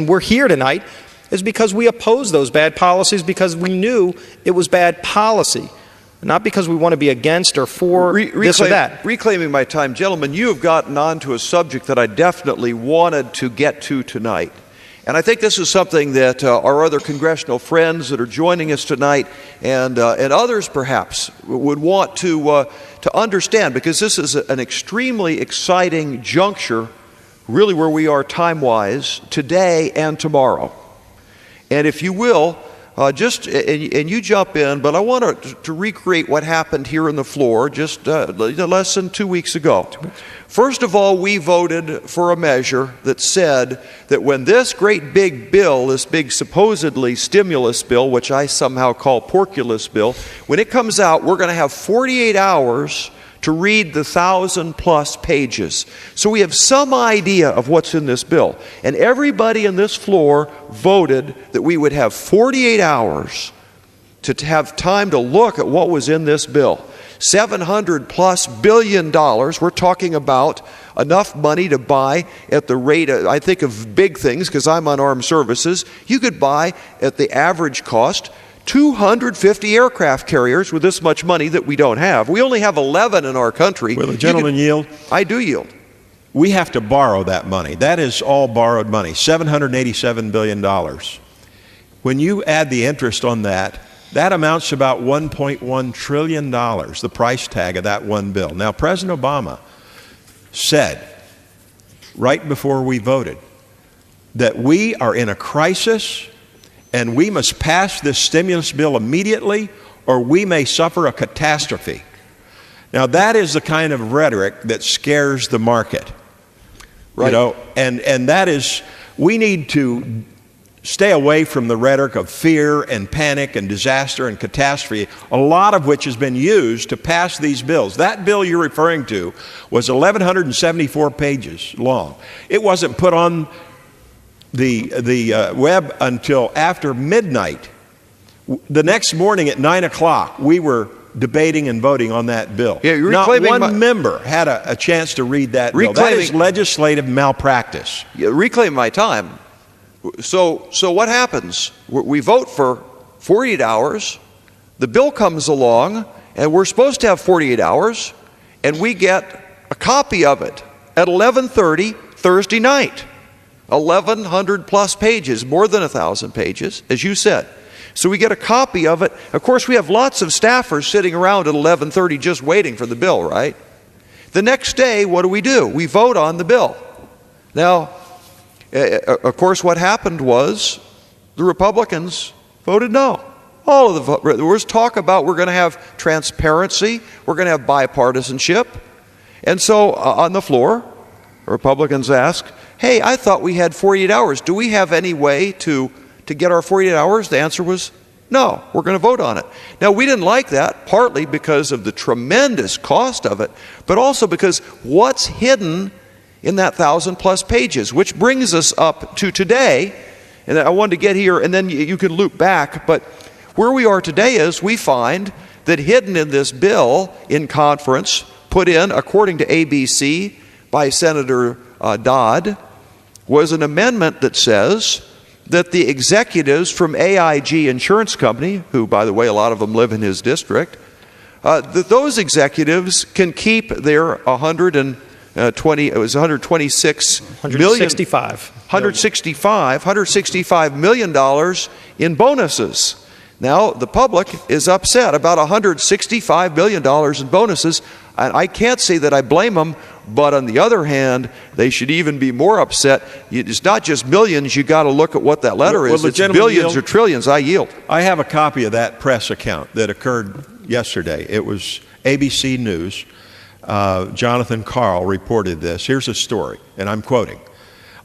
we're here tonight is because we oppose those bad policies because we knew it was bad policy, not because we want to be against or for this or that. Reclaiming my time, gentlemen, you have gotten on to a subject that I definitely wanted to get to tonight. And I think this is something that our other congressional friends that are joining us tonight and others perhaps would want to understand, because this is an extremely exciting juncture, really where we are time-wise, today and tomorrow. And if you will, and you jump in, but I want to recreate what happened here on the floor just less than 2 weeks ago. First of all, we voted for a measure that said that when this great big bill, this big supposedly stimulus bill, which I somehow call porculus bill, when it comes out, we're going to have 48 hours to read the 1,000+ pages. So we have some idea of what's in this bill. And everybody in this floor voted that we would have 48 hours to have time to look at what was in this bill. $700+ billion. We're talking about enough money to buy at the rate of, I think of big things because I'm on armed services. You could buy at the average cost 250 aircraft carriers with this much money that we don't have. We only have 11 in our country. Will the gentleman yield? I do yield. We have to borrow that money. That is all borrowed money, $787 billion. When you add the interest on that, that amounts to about $1.1 trillion, the price tag of that one bill. Now, President Obama said right before we voted that we are in a crisis and we must pass this stimulus bill immediately or we may suffer a catastrophe. Now, that is the kind of rhetoric that scares the market. Right. You know, and that is, we need to stay away from the rhetoric of fear and panic and disaster and catastrophe, a lot of which has been used to pass these bills. That bill you're referring to was 1,174 pages long. It wasn't put on the web until after midnight. The next morning at 9 o'clock, we were debating and voting on that bill. Yeah, not one member had a chance to read that bill. That is legislative malpractice. Reclaim my time. So what happens? We vote for 48 hours, the bill comes along, and we're supposed to have 48 hours, and we get a copy of it at 11:30 Thursday night. 1,100+ pages, more than 1,000 pages, as you said. So we get a copy of it. Of course, we have lots of staffers sitting around at 11:30 just waiting for the bill, right? The next day, what do? We vote on the bill. Now, of course, what happened was the Republicans voted no. All of the there was talk about we're going to have transparency, we're going to have bipartisanship. And so on the floor, Republicans asked, hey, I thought we had 48 hours. Do we have any way to get our 48 hours? The answer was no, we're going to vote on it. Now, we didn't like that, partly because of the tremendous cost of it, but also because what's hidden in that 1,000+ pages, which brings us up to today. And I wanted to get here, and then you can loop back, but where we are today is we find that hidden in this bill in conference, put in, according to ABC, by Senator Dodd, was an amendment that says that the executives from AIG Insurance Company, who, by the way, a lot of them live in his district, that those executives can keep their 165 million in bonuses. Now, the public is upset about $165 billion in bonuses. And I can't say that I blame them, but on the other hand, they should even be more upset. It's not just millions. You got to look at what that letter is. It's billions or trillions. I yield. I have a copy of that press account that occurred yesterday. It was ABC News. Jonathan Karl reported this. Here's a story, and I'm quoting.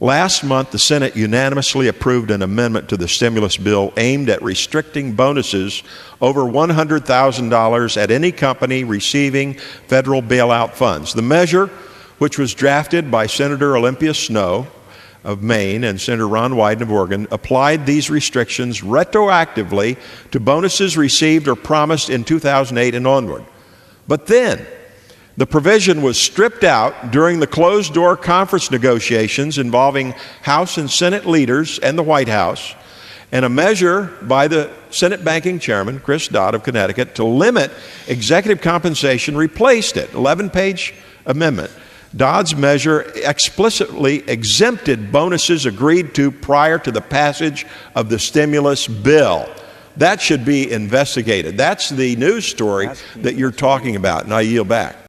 Last month, the Senate unanimously approved an amendment to the stimulus bill aimed at restricting bonuses over $100,000 at any company receiving federal bailout funds. The measure, which was drafted by Senator Olympia Snowe of Maine and Senator Ron Wyden of Oregon, applied these restrictions retroactively to bonuses received or promised in 2008 and onward. But then, The provision was stripped out during the closed-door conference negotiations involving House and Senate leaders and the White House, and a measure by the Senate Banking Chairman, Chris Dodd of Connecticut, to limit executive compensation replaced it. 11-page amendment. Dodd's measure explicitly exempted bonuses agreed to prior to the passage of the stimulus bill. That should be investigated. That's the news story that you're talking about, and I yield back.